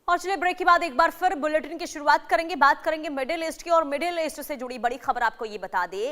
और चलिए ब्रेक के बाद एक बार फिर बुलेटिन की शुरुआत करेंगे। बात करेंगे मिडिल ईस्ट की और मिडिल ईस्ट से जुड़ी बड़ी खबर आपको ये बता दे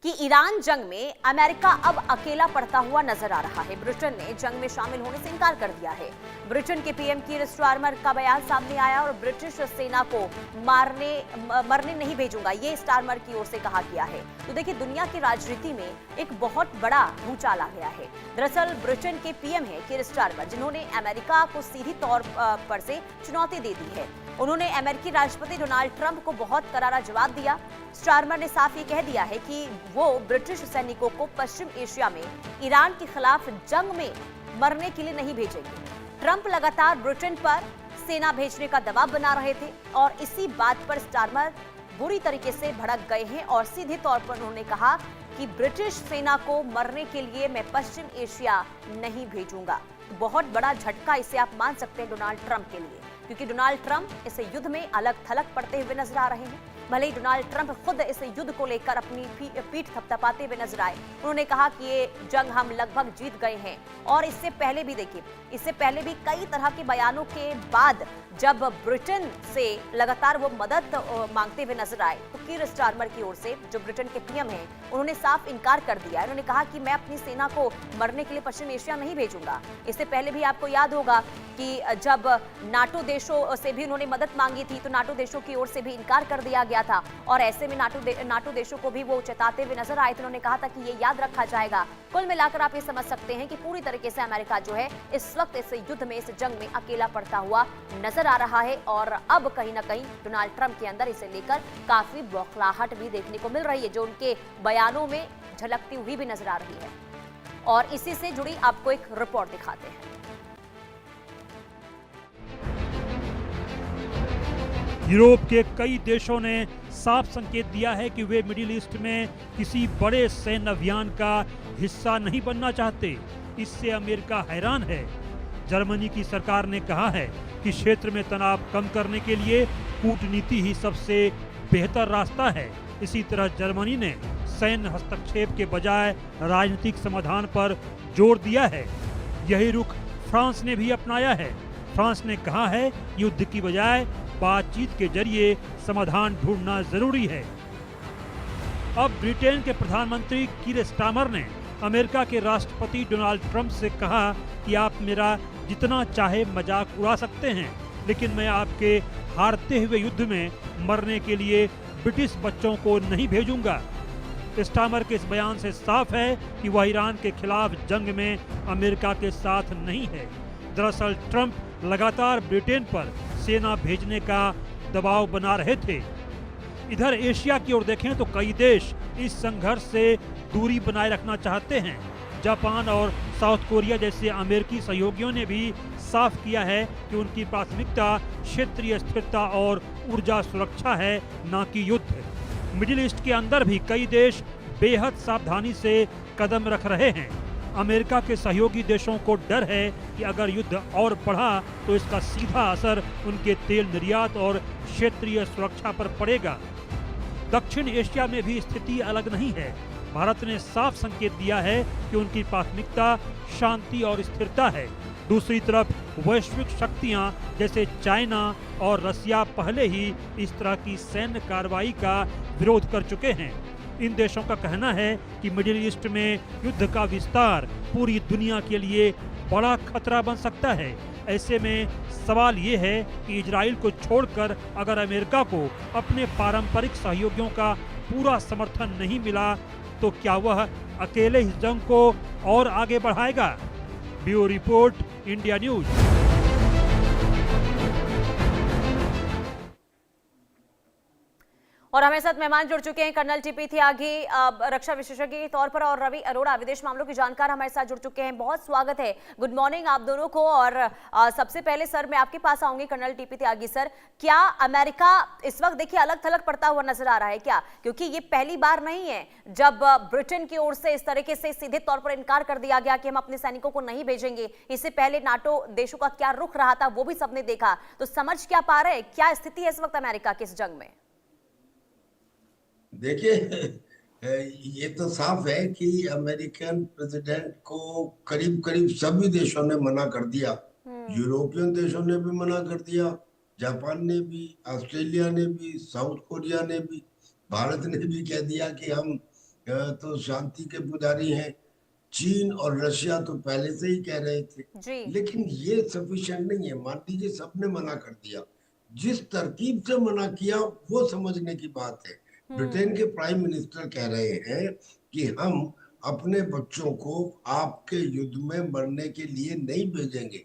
कि ईरान जंग में अमेरिका अब अकेला पड़ता हुआ नजर आ रहा है। ब्रिटेन ने जंग में शामिल होने से इनकार कर दिया है। ब्रिटेन के पीएम कीर स्टारमर का बयान सामने आया और ब्रिटिश सेना को मरने नहीं भेजूंगा, ये स्टारमर की ओर से कहा गया है। तो देखिए, दुनिया की राजनीति में एक बहुत बड़ा भूचाल आ गया है। दरअसल ब्रिटेन के पीएम है कीर स्टारमर, जिन्होंने अमेरिका को सीधी तौर पर से चुनौती दे दी है। उन्होंने अमेरिकी राष्ट्रपति डोनाल्ड ट्रंप को बहुत करारा जवाब दिया। स्टारमर ने साफ ये कह दिया है कि वो ब्रिटिश सैनिकों को पश्चिम एशिया में ईरान के खिलाफ जंग में मरने के लिए नहीं भेजेंगे। ट्रंप लगातार ब्रिटेन पर सेना भेजने का दबाव बना रहे थे और इसी बात पर स्टारमर बुरी तरीके से भड़क गए हैं और सीधे तौर पर उन्होंने कहा कि ब्रिटिश सेना को मरने के लिए मैं पश्चिम एशिया नहीं भेजूंगा। बहुत बड़ा झटका इसे आप मान सकते हैं डोनाल्ड ट्रंप के लिए, क्योंकि डोनाल्ड ट्रंप इस युद्ध में अलग थलग पड़ते हुए नजर आ रहे हैं। भले ही डोनाल्ड ट्रंप खुद इस युद्ध को लेकर अपनी पीठ थपथपाते हुए नजर आए। उन्होंने कहा कि ये जंग हम लगभग जीत गए हैं। और इससे पहले भी देखिए, इससे पहले भी कई तरह के बयानों के बाद जब ब्रिटेन से लगातार वो मदद मांगते हुए नजर आए, तो कीर स्टारमर की ओर से, जो ब्रिटेन के पीएम हैं, उन्होंने साफ इनकार कर दिया। उन्होंने कहा कि मैं अपनी सेना को मरने के लिए पश्चिम एशिया नहीं भेजूंगा। इससे पहले भी आपको याद होगा कि जब नाटो देशों से भी उन्होंने मदद मांगी थी, तो नाटो देशों की ओर से भी इनकार कर दिया गया था और ऐसे में नाटो देशों को भी वो चेताते हुए नजर आए थे। उन्होंने कहा था कि ये याद रखा जाएगा। कुल मिलाकर आप ये समझ सकते हैं कि पूरी तरीके से अमेरिका जो है इस वक्त इस युद्ध में, इस जंग में अकेला पड़ता हुआ नजर आ रहा है। और अब कहीं ना कहीं डोनाल्ड ट्रंप के अंदर इसे लेकर काफी बौखलाहट भी देखने को मिल रही है, जो उनके बयानों में झलकती हुई भी नजर आ रही है। और इसी से जुड़ी आपको एक रिपोर्ट दिखाते हैं। यूरोप के कई देशों ने साफ संकेत दिया है कि वे मिडिल ईस्ट में किसी बड़े सैन्य अभियान का हिस्सा नहीं बनना चाहते। इससे अमेरिका हैरान है। जर्मनी की सरकार ने कहा है कि क्षेत्र में तनाव कम करने के लिए कूटनीति ही सबसे बेहतर रास्ता है। इसी तरह जर्मनी ने सैन्य हस्तक्षेप के बजाय राजनीतिक समाधान पर जोर दिया है। यही रुख फ्रांस ने भी अपनाया है। फ्रांस ने कहा है युद्ध की बजाय बातचीत के जरिए समाधान ढूंढना जरूरी है। अब ब्रिटेन के प्रधानमंत्री कीर स्टारमर ने अमेरिका के राष्ट्रपति डोनाल्ड ट्रंप से कहा कि आप मेरा जितना चाहे मजाक उड़ा सकते हैं, लेकिन मैं आपके हारते हुए युद्ध में मरने के लिए ब्रिटिश बच्चों को नहीं भेजूंगा। स्टारमर के इस बयान से साफ है कि वह ईरान के खिलाफ जंग में अमेरिका के साथ नहीं है। दरअसल ट्रंप लगातार ब्रिटेन पर सेना भेजने का दबाव बना रहे थे। इधर एशिया की ओर देखें तो कई देश इस संघर्ष से दूरी बनाए रखना चाहते हैं। जापान और साउथ कोरिया जैसे अमेरिकी सहयोगियों ने भी साफ किया है कि उनकी प्राथमिकता क्षेत्रीय स्थिरता और ऊर्जा सुरक्षा है, न कि युद्ध। मिडिल ईस्ट के अंदर भी कई देश बेहद सावधानी से कदम रख रहे हैं। अमेरिका के सहयोगी देशों को डर है कि अगर युद्ध और बढ़ा तो इसका सीधा असर उनके तेल निर्यात और क्षेत्रीय सुरक्षा पर पड़ेगा। दक्षिण एशिया में भी स्थिति अलग नहीं है। भारत ने साफ संकेत दिया है कि उनकी प्राथमिकता शांति और स्थिरता है। दूसरी तरफ वैश्विक शक्तियां जैसे चाइना और रसिया पहले ही इस तरह की सैन्य कार्रवाई का विरोध कर चुके हैं। इन देशों का कहना है कि मिडिल ईस्ट में युद्ध का विस्तार पूरी दुनिया के लिए बड़ा खतरा बन सकता है। ऐसे में सवाल ये है कि इजराइल को छोड़कर अगर अमेरिका को अपने पारंपरिक सहयोगियों का पूरा समर्थन नहीं मिला तो क्या वह अकेले इस जंग को और आगे बढ़ाएगा? Bureau report, India news. और हमारे साथ मेहमान जुड़ चुके हैं कर्नल टीपी त्यागी, रक्षा विशेषज्ञ के तौर पर, और रवि अरोड़ा, विदेश मामलों के जानकार हमारे साथ जुड़ चुके हैं। बहुत स्वागत है, गुड मॉर्निंग आप दोनों को। और सबसे पहले सर मैं आपके पास आऊंगी, कर्नल टीपी त्यागी सर, क्या अमेरिका इस वक्त देखिए अलग थलग पड़ता हुआ नजर आ रहा है क्या? क्योंकि ये पहली बार नहीं है जब ब्रिटेन की ओर से इस तरीके से सीधे तौर पर इनकार कर दिया गया कि हम अपने सैनिकों को नहीं भेजेंगे। इससे पहले नाटो देशों का क्या रुख रहा था वो भी सबने देखा। तो समझ क्या पा रहे, क्या स्थिति है इस वक्त अमेरिका की इस जंग में? देखिए, ये तो साफ है कि अमेरिकन प्रेसिडेंट को करीब करीब सभी देशों ने मना कर दिया। यूरोपियन देशों ने भी मना कर दिया जापान ने भी, ऑस्ट्रेलिया ने भी, साउथ कोरिया ने भी, भारत ने भी कह दिया कि हम तो शांति के पुजारी हैं। चीन और रशिया तो पहले से ही कह रहे थे। जी। लेकिन ये सफिशिएंट नहीं है। मान लीजिए सबने मना कर दिया, जिस तरकीब से मना किया वो समझने की बात है। ब्रिटेन के प्राइम मिनिस्टर कह रहे हैं कि हम अपने बच्चों को आपके युद्ध में मरने के लिए नहीं भेजेंगे।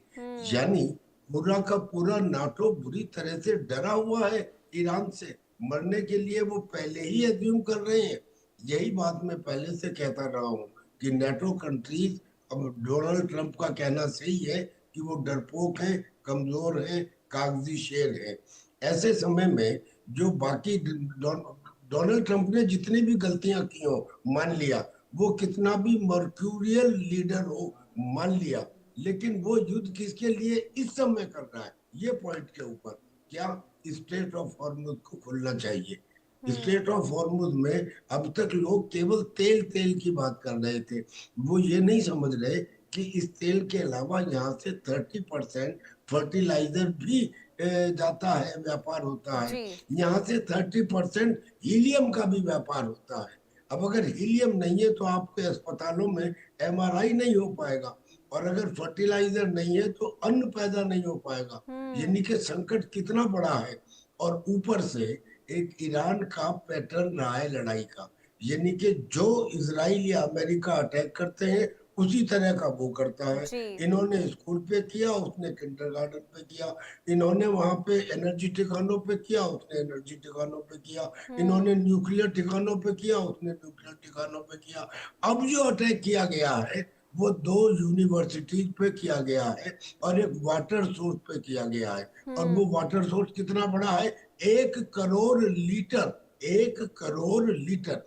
यानी पूरा का पूरा नाटो बुरी तरह से डरा हुआ है ईरान से। मरने के लिए वो पहले ही एज्यूम कर रहे हैं। यही बात मैं पहले से कहता रहा हूँ कि नेटो कंट्रीज, अब डोनाल्ड ट्रंप का कहना सही है कि वो डरपोक हैं, कमजोर हैं, कागजी शेर हैं। ऐसे समय में जो बाकी डोनाल्ड ट्रंप ने जितनी भी गलतियां की हो मान लिया, वो कितना भी मर्क्यूरियल लीडर हो मान लिया, लेकिन वो युद्ध किसके लिए इस समय कर रहा है, ये पॉइंट के ऊपर क्या स्ट्रेट ऑफ हॉर्मुज को खुलना चाहिए। स्ट्रेट ऑफ हॉर्मुज में अब तक लोग केवल तेल तेल की बात कर रहे थे। वो ये नहीं समझ रहे कि इस तेल के अलावा यहाँ से 30% फर्टिलाइजर भी जाता है, व्यापार होता है। जी। यहाँ से 30% हीलियम का भी व्यापार होता है। अब अगर हीलियम नहीं है तो आपके अस्पतालों में एमआरआई नहीं हो पाएगा, और अगर फर्टिलाइजर नहीं है तो अन्न पैदा नहीं हो पाएगा। यानी कि संकट कितना बड़ा है। और ऊपर से एक ईरान का पैटर्न रहा है लड़ाई का, यानी कि जो इजराइल या अमेरिका अटैक करते हैं उसी तरह का वो करता है। जी। इन्होंने स्कूल पे किया, उसने किंडरगार्टन पे किया। इन्होंने वहां पे एनर्जी ठिकानों पे किया, उसने एनर्जी ठिकानों पे किया। इन्होंने न्यूक्लियर ठिकानों पे किया, उसने न्यूक्लियर ठिकानों पे किया। अब जो अटैक किया गया है वो 2 यूनिवर्सिटीज पे किया गया है और एक वाटर सोर्स पे किया गया है। और वो वाटर सोर्स कितना बड़ा है, 1 करोड़ लीटर। 1 करोड़ लीटर।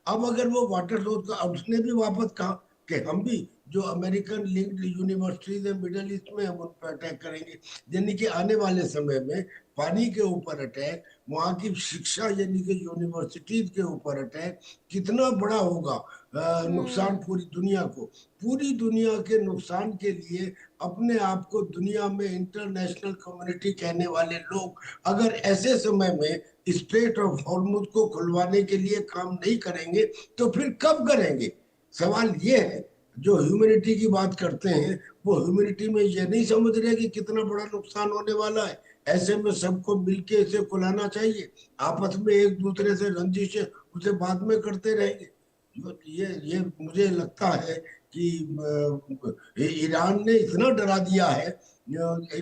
अब अगर वो वाटर सोर्स का, अब उसने भी वापस कहा कि हम भी जो अमेरिकन लिंक्ड यूनिवर्सिटीज है मिडिल ईस्ट में, हम उन पर अटैक करेंगे। यानी कि आने वाले समय में पानी के ऊपर अटैक, वहां की शिक्षा यानी कि यूनिवर्सिटीज के ऊपर अटैक कितना बड़ा होगा। नुकसान पूरी दुनिया को, पूरी दुनिया के नुकसान के लिए अपने आप को दुनिया में इंटरनेशनल कम्युनिटी कहने वाले लोग अगर ऐसे समय में स्ट्रेट ऑफ हॉर्मुज को खुलवाने के लिए काम नहीं करेंगे तो फिर कब करेंगे। सवाल ये है। जो ह्यूमैनिटी की बात करते हैं वो ह्यूमैनिटी में ये नहीं समझ रहे कि कितना बड़ा नुकसान होने वाला है। ऐसे में सबको मिलके इसे खुलाना चाहिए। आपस में एक दूसरे से रंजिश उसे बाद में करते रहेंगे। ये मुझे लगता है कि ईरान ने इतना डरा दिया है।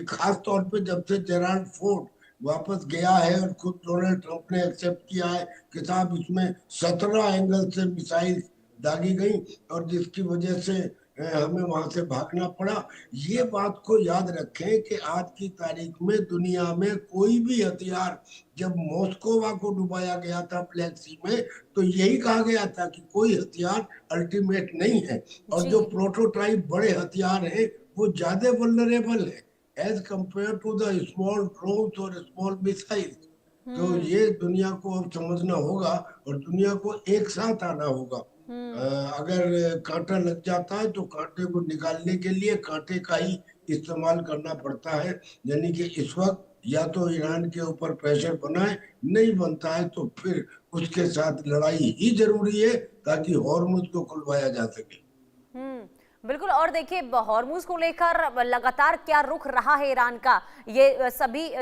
खास तौर पे जब से जेराल्ड फोर्ड वापस गया है और खुद डोनाल्ड ट्रंप ने एक्सेप्ट किया है कि साहब इसमें 17 एंगल से मिसाइल दागी गई और जिसकी वजह से हमें वहां से भागना पड़ा। ये बात को याद रखें कि आज की तारीख में दुनिया में कोई भी हथियार, जब मॉस्कोवा को डुबाया गया था ब्लैक सी में, तो यही कहा गया था कि कोई हथियार अल्टीमेट नहीं है और जी। जो प्रोटोटाइप बड़े हथियार हैं वो ज्यादा वल्नरेबल है as compared to the small drones और स्मॉल मिसाइल्स। तो ये दुनिया को अब समझना होगा और दुनिया को एक साथ आना होगा। अगर कांटा लग जाता है तो कांटे को निकालने के लिए कांटे का ही इस्तेमाल करना पड़ता है। यानी कि इस वक्त या तो ईरान के ऊपर प्रेशर बनाए, नहीं बनता है तो फिर उसके साथ लड़ाई ही जरूरी है ताकि हॉर्मुज को खुलवाया जा सके। बिल्कुल। और देखिए हॉर्मुज को लेकर लगातार क्या रुख रहा है ईरान का, ये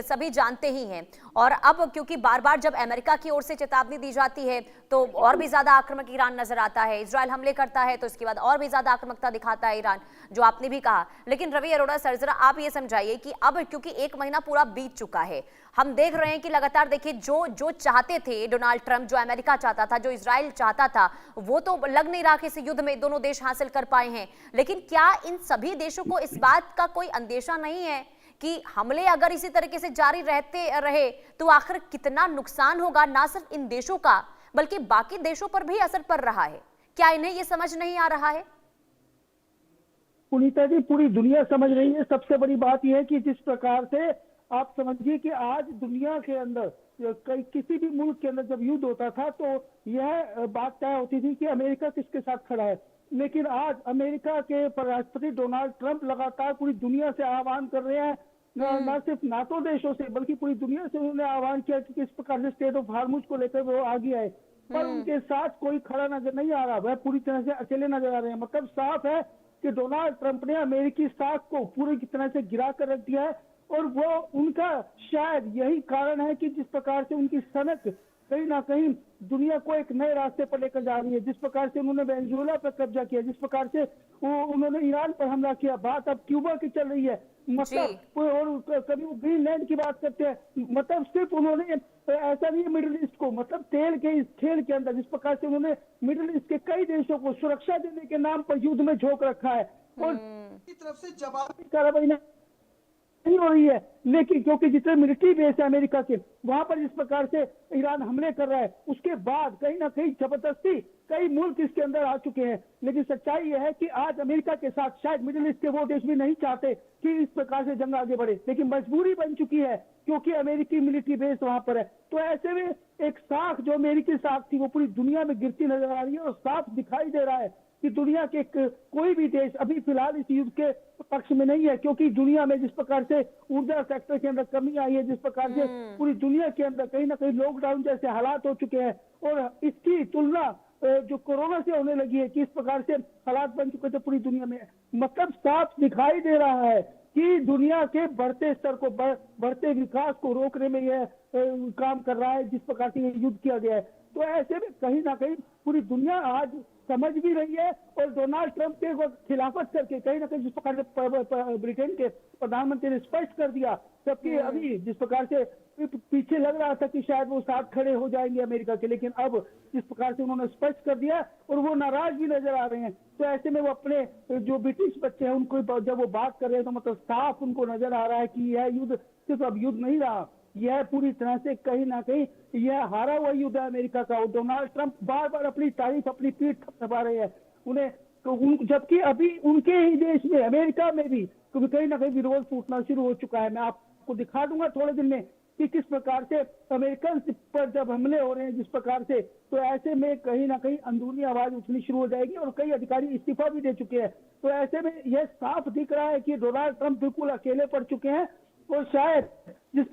सभी जानते ही हैं। और अब क्योंकि बार बार जब अमेरिका की ओर से चेतावनी दी जाती है तो और भी ज्यादा आक्रामक ईरान नजर आता है। इजरायल हमले करता है तो इसके बाद और भी ज्यादा आक्रामकता दिखाता है ईरान, जो आपने भी कहा। लेकिन रवि अरोड़ा सर, जरा आप ये समझाइए कि अब क्योंकि 1 महीना पूरा बीत चुका है, हम देख रहे हैं कि लगातार देखिए जो चाहते थे डोनाल्ड ट्रंप, जो अमेरिका चाहता था, जो इजराइल चाहता था, वो तो लग नहीं रहा कि इस युद्ध में दोनों देश हासिल कर पाए हैं। लेकिन क्या इन सभी देशों को इस बात का कोई अंदेशा नहीं है कि हमले अगर इसी तरीके से जारी रहते रहे तो आखिर कितना नुकसान होगा, ना सिर्फ इन देशों का बल्कि बाकी देशों पर भी असर पड़ रहा है? क्या इन्हें यह समझ नहीं आ रहा है? पुनीता जी, पूरी दुनिया समझ रही है। सबसे बड़ी बात यह है कि जिस प्रकार से आप समझिए कि आज दुनिया के अंदर किसी भी मुल्क के अंदर जब युद्ध होता था तो यह बात तय होती थी कि अमेरिका किसके साथ खड़ा है। लेकिन आज अमेरिका के राष्ट्रपति डोनाल्ड ट्रंप लगातार पूरी दुनिया से आह्वान कर रहे हैं न सिर्फ नाटो देशों से बल्कि पूरी दुनिया से उन्होंने आह्वान किया कि किस प्रकार से स्टेट ऑफ हार्मुज को लेकर वो आगे आए, पर उनके साथ कोई खड़ा नजर नहीं आ रहा, वह पूरी तरह से अकेले नजर आ रहे हैं। मतलब साफ है कि डोनाल्ड ट्रंप ने अमेरिकी साख को पूरी तरह से गिरा कर रख दिया है, और वो उनका शायद यही कारण है कि जिस प्रकार से उनकी सनक कहीं ना कहीं दुनिया को एक नए रास्ते पर लेकर जा रही है। जिस प्रकार से उन्होंने वेनेजुएला पर कब्जा किया, जिस प्रकार से उन्होंने ईरान पर हमला किया, बात अब क्यूबा की चल रही है, मतलब और कभी वो ग्रीनलैंड की बात करते हैं। मतलब सिर्फ उन्होंने ऐसा नहीं है मिडिल ईस्ट को, मतलब तेल के इस खेल के अंदर जिस प्रकार से उन्होंने मिडिल ईस्ट के कई देशों को सुरक्षा देने के नाम पर युद्ध में झोंक रखा है, और की तरफ से जवाबी कार्रवाई नहीं हो रही है। लेकिन क्योंकि जितने मिलिट्री बेस है अमेरिका के, वहां पर जिस प्रकार से ईरान हमले कर रहा है, उसके बाद कहीं ना कहीं जबरदस्ती कई मुल्क इसके अंदर आ चुके हैं। लेकिन सच्चाई यह है कि आज अमेरिका के साथ शायद मिडिल ईस्ट के वो देश भी नहीं चाहते कि इस प्रकार से जंग आगे बढ़े, लेकिन मजबूरी बन चुकी है क्योंकि अमेरिकी मिलिट्री बेस वहां पर है। तो ऐसे में एक साख जो अमेरिकी साख थी वो पूरी दुनिया में गिरती नजर आ रही है, और साफ दिखाई दे रहा है कि दुनिया के कोई भी देश अभी फिलहाल इस युद्ध के पक्ष में नहीं है, क्योंकि दुनिया में जिस प्रकार से ऊर्जा सेक्टर के अंदर कमी आई है, जिस प्रकार से पूरी दुनिया के अंदर कहीं ना कहीं लॉकडाउन जैसे हालात हो चुके हैं, और इसकी तुलना जो कोरोना से होने लगी है कि इस प्रकार से हालात बन चुके थे पूरी दुनिया में। मतलब साफ दिखाई दे रहा है कि दुनिया के बढ़ते स्तर को बढ़ते विकास को रोकने में यह काम कर रहा है जिस प्रकार से युद्ध किया गया है। तो ऐसे में कहीं ना कहीं पूरी दुनिया आज समझ भी रही है, और डोनाल्ड ट्रंप के खिलाफत करके कहीं ना कहीं जिस प्रकार से ब्रिटेन के प्रधानमंत्री ने स्पष्ट कर दिया, जबकि अभी जिस प्रकार से पीछे लग रहा था कि शायद वो साथ खड़े हो जाएंगे अमेरिका के, लेकिन अब जिस प्रकार से उन्होंने स्पष्ट कर दिया और वो नाराज भी नजर आ रहे हैं। तो ऐसे में वो अपने जो ब्रिटिश बच्चे हैं उनको जब वो बात कर रहे हैं तो मतलब साफ उनको नजर आ रहा है कि यह युद्ध सिर्फ अब युद्ध नहीं रहा, यह पूरी तरह से कहीं ना कहीं यह हारा हुआ युद्ध है अमेरिका का। और डोनाल्ड ट्रंप बार बार अपनी तारीफ अपनी पीठ थपथपा रहे हैं उन्हें, जबकि अभी उनके ही देश में अमेरिका में भी कहीं ना कहीं विरोध फूटना शुरू हो चुका है। मैं आपको दिखा दूंगा थोड़े दिन में कि किस प्रकार से अमेरिकन पर जब हमले हो रहे हैं जिस प्रकार से, तो ऐसे में कहीं ना कहीं अंदरूनी आवाज उठनी शुरू हो जाएगी, और कई अधिकारी इस्तीफा भी दे चुके हैं। तो ऐसे में यह साफ दिख रहा है कि डोनाल्ड ट्रंप बिल्कुल अकेले पड़ चुके हैं, और शायद जिस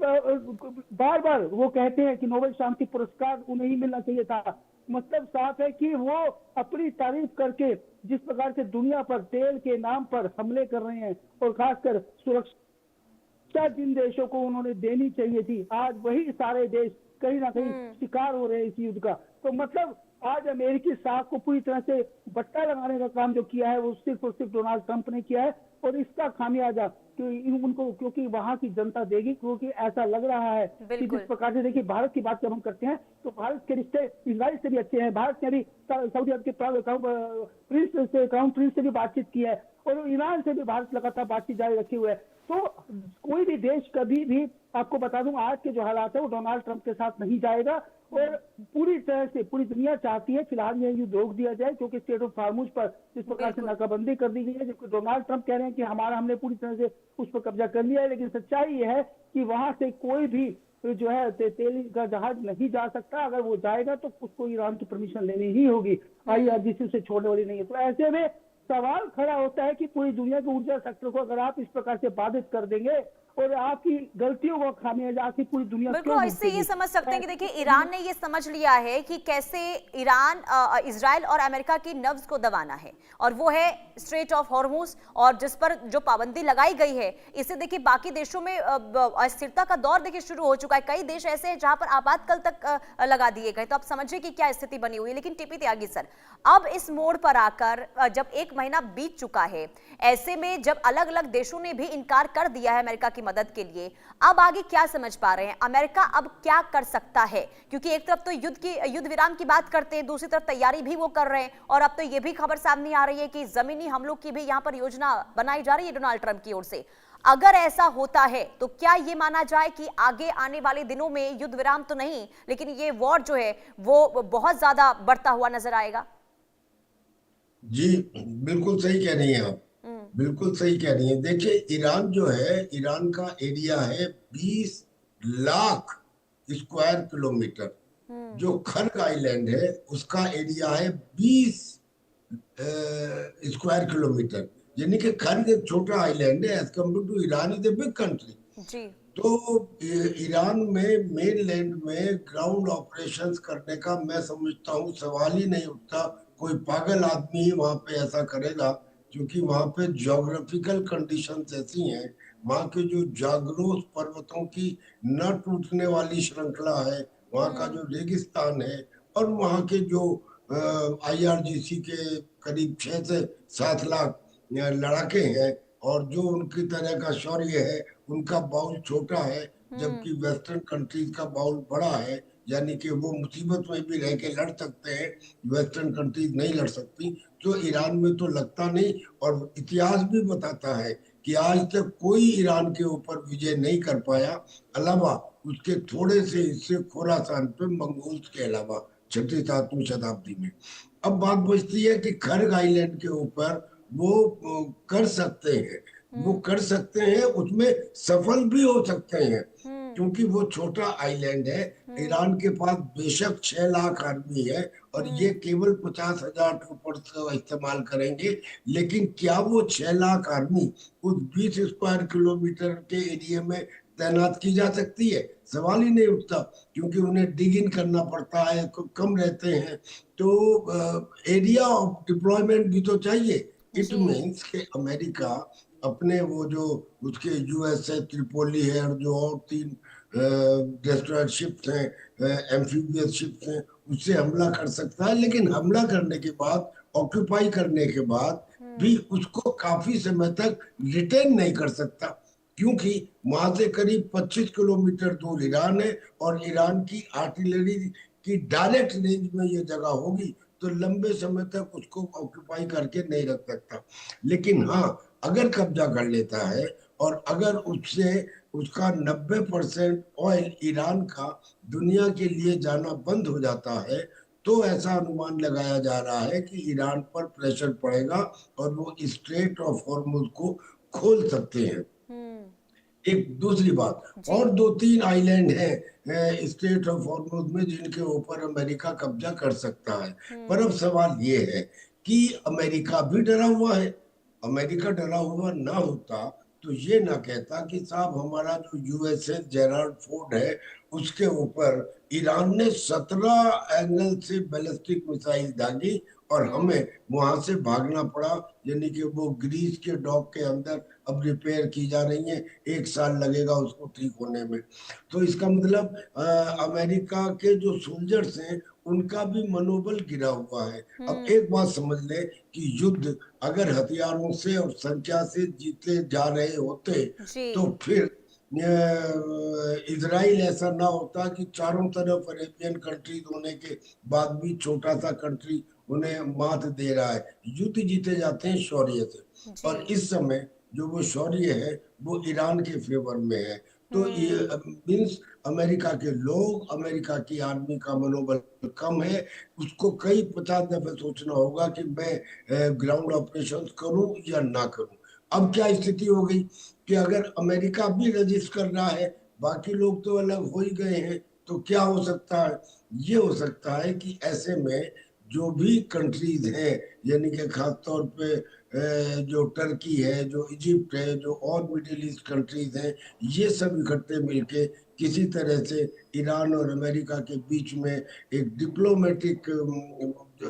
बार बार वो कहते हैं कि नोबेल शांति पुरस्कार उन्हें ही मिलना चाहिए था, मतलब साफ है कि वो अपनी तारीफ करके जिस प्रकार से दुनिया पर तेल के नाम पर हमले कर रहे हैं, और खासकर सुरक्षा जिन देशों को उन्होंने देनी चाहिए थी, आज वही सारे देश कहीं ना कहीं शिकार हो रहे हैं इस युद्ध का। तो मतलब आज अमेरिकी साख को पूरी तरह से बट्टा लगाने का काम जो किया है वो सिर्फ और सिर्फ डोनाल्ड ट्रंप ने किया है, और इसका खामियाजा उनको क्योंकि वहां की जनता देगी, क्योंकि ऐसा लग रहा है कि जिस प्रकार से देखिए भारत की बात जब हम करते हैं तो भारत के रिश्ते इजराइल से भी अच्छे हैं। भारत ने भी सऊदी अरब के क्राउन प्रिंस से भी बातचीत की है, और ईरान से भी भारत लगातार बातचीत जारी रखे हुए है। तो कोई भी देश कभी भी, आपको बता दूं आज के जो हालात है वो डोनाल्ड ट्रंप के साथ नहीं जाएगा, और पूरी तरह से पूरी दुनिया चाहती है फिलहाल यह युद्ध रोक दिया जाए, क्योंकि स्टेट ऑफ हार्मुज पर जिस प्रकार से नाकाबंदी कर दी गई है, जबकि डोनाल्ड ट्रंप कह रहे हैं कि हमने पूरी तरह से उस पर कब्जा कर लिया है। लेकिन सच्चाई यह है कि वहां से कोई भी जो है तेल का जहाज नहीं जा सकता, अगर वो जाएगा तो उसको ईरान की परमिशन लेनी ही होगी, IRGC से छोड़ने वाली नहीं है। तो ऐसे में सवाल खड़ा होता है कि पूरी दुनिया के ऊर्जा सेक्टर को अगर आप इस प्रकार से बाधित कर देंगे और आपकी गलतियों को खामियाजा आखिर पूरी दुनिया बिल्कुल, इससे ये समझ सकते हैं कि देखिए ईरान ने ये समझ लिया है कि कैसे ईरान इजराइल और अमेरिका की नब्ज को दबाना है, और वो है स्ट्रेट ऑफ हॉर्मुज, और जिस पर जो पाबंदी लगाई गई है इससे देखिए बाकी देशों में अस्थिरता का दौर देखिए शुरू हो चुका है। कई देश ऐसे हैं जहां पर आपातकाल तक लगा दिए गए, तो आप समझिए कि क्या स्थिति बनी हुई है। लेकिन टीपी त्यागी सर, अब इस मोड़ पर आकर जब 1 महीना बीत चुका है, ऐसे में जब अलग अलग देशों ने भी इनकार कर दिया है अमेरिका की मदद के लिए, अब आगे क्या समझ पा रहे हैं अमेरिका अब क्या कर सकता है? क्योंकि एक तरफ तो युद्ध विराम की बात करते हैं, दूसरी तरफ तैयारी भी वो कर रहे हैं, और अब तो ये भी खबर सामने आ रही है कि जमीनी हमलों की भी यहां पर योजना बनाई जा रही है डोनाल्ड ट्रंप की ओर से। अगर ऐसा होता है तो क्या ये माना जाए कि आगे आने वाले दिनों में युद्ध विराम तो नहीं, लेकिन ये वॉर जो है वो बहुत ज्यादा बढ़ता हुआ नजर आएगा? जी बिल्कुल सही कह रही हैं आप, बिल्कुल सही कह रही हैं। देखिए ईरान जो है, ईरान का एरिया है 20 लाख स्क्वायर किलोमीटर। जो खर्ग आइलैंड है उसका एरिया है 20 स्क्वायर किलोमीटर, यानी कि खर्ग एक छोटा आइलैंड है as compare to Iran is a big country. जी। तो ईरान में मेन लैंड में ग्राउंड ऑपरेशंस करने का मैं समझता हूँ सवाल ही नहीं उठता। कोई पागल आदमी ही वहां पे ऐसा करेगा, क्योंकि वहां पे ज्योग्राफिकल कंडीशंस ऐसी हैं। वहां के जो जागरोस पर्वतों की न टूटने वाली श्रृंखला है, वहां का जो रेगिस्तान है, और वहां के जो आईआरजीसी के करीब 6 से 7 लाख लड़ाके हैं, और जो उनकी तरह का शौर्य है, उनका बाउल छोटा है, जबकि वेस्टर्न कंट्रीज का बाउल बड़ा है। यानी कि वो मुसीबत में भी रह के लड़ सकते हैं, वेस्टर्न कंट्रीज नहीं लड़ सकती। तो ईरान में तो लगता नहीं, और इतिहास भी बताता है कि आज तक कोई ईरान के ऊपर विजय नहीं कर पाया, अलावा उसके थोड़े से हिस्से खोरासान पे मंगोल्स के अलावा 6वीं 7वीं शताब्दी में। अब बात बचती है कि खर्ग आइलैंड के ऊपर वो कर सकते हैं, वो कर सकते हैं, उसमें सफल भी हो सकते हैं, क्योंकि वो छोटा आइलैंड है। ईरान के पास बेशक 6 लाख आर्मी है, और ये केवल 50,000 ट्रूपर्स का इस्तेमाल करेंगे, लेकिन क्या वो 6 लाख आर्मी उस 20 स्क्वायर किलोमीटर के एरिया में तैनात की जा सकती है? सवाल ही नहीं उठता, क्योंकि उन्हें डिग इन करना पड़ता है, कम रहते हैं, तो एरिया ऑफ डिप्लॉयमेंट भी तो चाहिए। इट जी। मीन्स के अमेरिका अपने वो जो उसके यूएसए त्रिपोली है, और जो और 3 डिस्ट्रॉयर शिप्स हैं, एम्फीबियस शिप्स हैं, उससे हमला कर सकता है। लेकिन हमला करने के बाद, ऑक्यूपाई करने के बाद भी उसको काफी समय तक रिटेन नहीं कर सकता, क्योंकि वहां से करीब 25 किलोमीटर दूर ईरान है, और ईरान की आर्टिलरी की डायरेक्ट रेंज में ये जगह होगी, तो लंबे समय तक उसको ऑक्यूपाई करके नहीं रख सकता। लेकिन हाँ, अगर कब्जा कर लेता है, और अगर उससे उसका 90% ऑयल ईरान का दुनिया के लिए जाना बंद हो जाता है, तो ऐसा अनुमान लगाया जा रहा है कि ईरान पर प्रेशर पड़ेगा, और वो स्ट्रेट ऑफ हॉर्मुज को खोल सकते हैं। एक दूसरी बात, जी। और 2-3 आइलैंड हैं स्टेट ऑफ हॉर्मुज में, जिनके ऊपर अमेरिका कब्जा कर सकता है। पर अब सवाल ये है कि अमेरिका भी डरा हुआ है। अमेरिका डरा हुआ ना होता तो ये ना कहता कि साहब, हमारा जो यूएसएस जेराल्ड फोर्ड है, उसके ऊपर ईरान ने 17 एंगल से बैलिस्टिक मिसाइल दागी, और हमें वहां से भागना पड़ा। यानी कि वो ग्रीस के डॉक के अंदर अब रिपेयर की जा रही है, 1 साल लगेगा उसको ठीक होने में। तो इसका मतलब अमेरिका के जो सोल्जर्स हैं, उनका भी मनोबल गिरा हुआ है। अब एक बात समझ ले कि युद्ध अगर हथियारों से और संख्या से जीते जा रहे होते, जी। तो फिर इजराइल ऐसा ना होता कि चारों तरफ अरेबियन कंट्रीज होने के बाद भी छोटा सा कंट्री उन्हें मात दे रहा है। युद्ध जीते जाते हैं शौर्य से, जी। और इस समय जो वो शौर्य है, वो ईरान के फेवर में है। तो ये मीन्स अमेरिका के लोग, अमेरिका की आर्मी का मनोबल कम है, उसको कई 50 दफे सोचना होगा कि मैं ग्राउंड ऑपरेशंस करूं या ना करूं। अब क्या स्थिति हो गई कि अगर अमेरिका भी रजिस्ट कर रहा है, बाकी लोग तो अलग हो ही गए हैं, तो क्या हो सकता है? ये हो सकता है कि ऐसे में जो भी कंट्रीज हैं, यानी कि खास तौर पे जो टर्की है, जो इजिप्ट है, जो और मिडिल ईस्ट कंट्रीज हैं, ये सब इकट्ठे मिलके किसी तरह से ईरान और अमेरिका के बीच में एक डिप्लोमेटिक,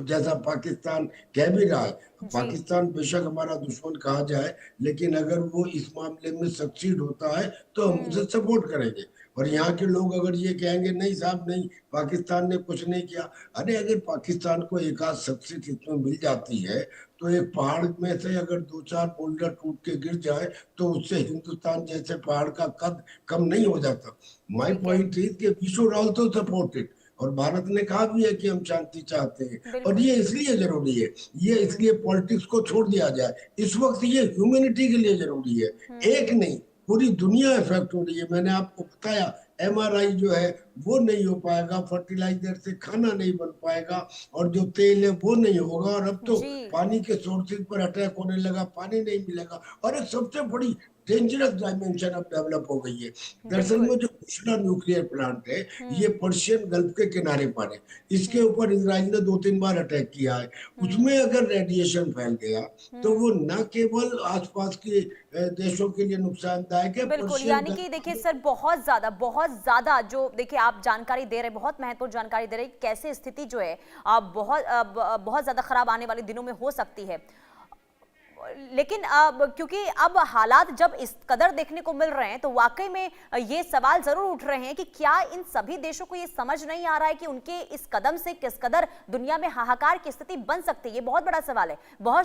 जैसा पाकिस्तान कह भी रहा है, जी। पाकिस्तान बेशक हमारा दुश्मन कहा जाए, लेकिन अगर वो इस मामले में सक्सीड होता है तो हम उसे सपोर्ट करेंगे। और यहाँ के लोग अगर ये कहेंगे नहीं साहब नहीं, पाकिस्तान ने कुछ नहीं किया, अरे अगर पाकिस्तान को एक आध सक्सीड इसमें मिल जाती है, तो एक पहाड़ में से अगर 2-4 बोल्डर टूट के गिर जाए, तो उससे हिंदुस्तान जैसे पहाड़ का कद कम नहीं हो जाता। माय ठीक है। पॉइंट इज कि we should also support it, और भारत ने कहा भी है कि हम शांति चाहते हैं, और बिल्कुल। ये इसलिए जरूरी है, ये इसलिए पॉलिटिक्स को छोड़ दिया जाए इस वक्त, ये ह्यूमैनिटी के लिए जरूरी है। एक नहीं, पूरी दुनिया इफेक्ट हो रही है। मैंने आपको बताया, एमआरआई जो है वो नहीं हो पाएगा, फर्टिलाइजर से खाना नहीं बन पाएगा, और जो तेल है वो नहीं होगा, और अब तो जी। पानी के सोर्सेज पर अटैक होने लगा, पानी नहीं मिलेगा। और एक सबसे बड़ी डेंजरस डायमेंशन अब डेवलप हो गई है। दरअसल में जो बुशरा न्यूक्लियर प्लांट है ये पर्शियन गल्फ के किनारे पर है। इसके ऊपर इजराइल ने 2-3 बार अटैक किया है। उसमें अगर रेडिएशन फैल गया तो वो न केवल आसपास के देशों के लिए नुकसानदायक है, बिल्कुल, पर्शियन यानी गल्फ कि देखिए सर, बहुत ज्यादा जो देखिए आप जानकारी दे रहे हैं, बहुत महत्वपूर्ण जानकारी दे रहे हैं, कैसे स्थिति जो है बहुत ज्यादा खराब आने वाले दिनों में हो सकती है। लेकिन अब क्योंकि अब हालात जब इस कदर देखने को मिल रहे हैं तो वाकई में ये सवाल जरूर उठ रहे हैं कि क्या इन सभी देशों को ये समझ नहीं आ रहा है कि उनके इस कदम से किस कदर दुनिया में हाहाकार की स्थिति बन सकती है। ये बहुत बड़ा सवाल है। बहुत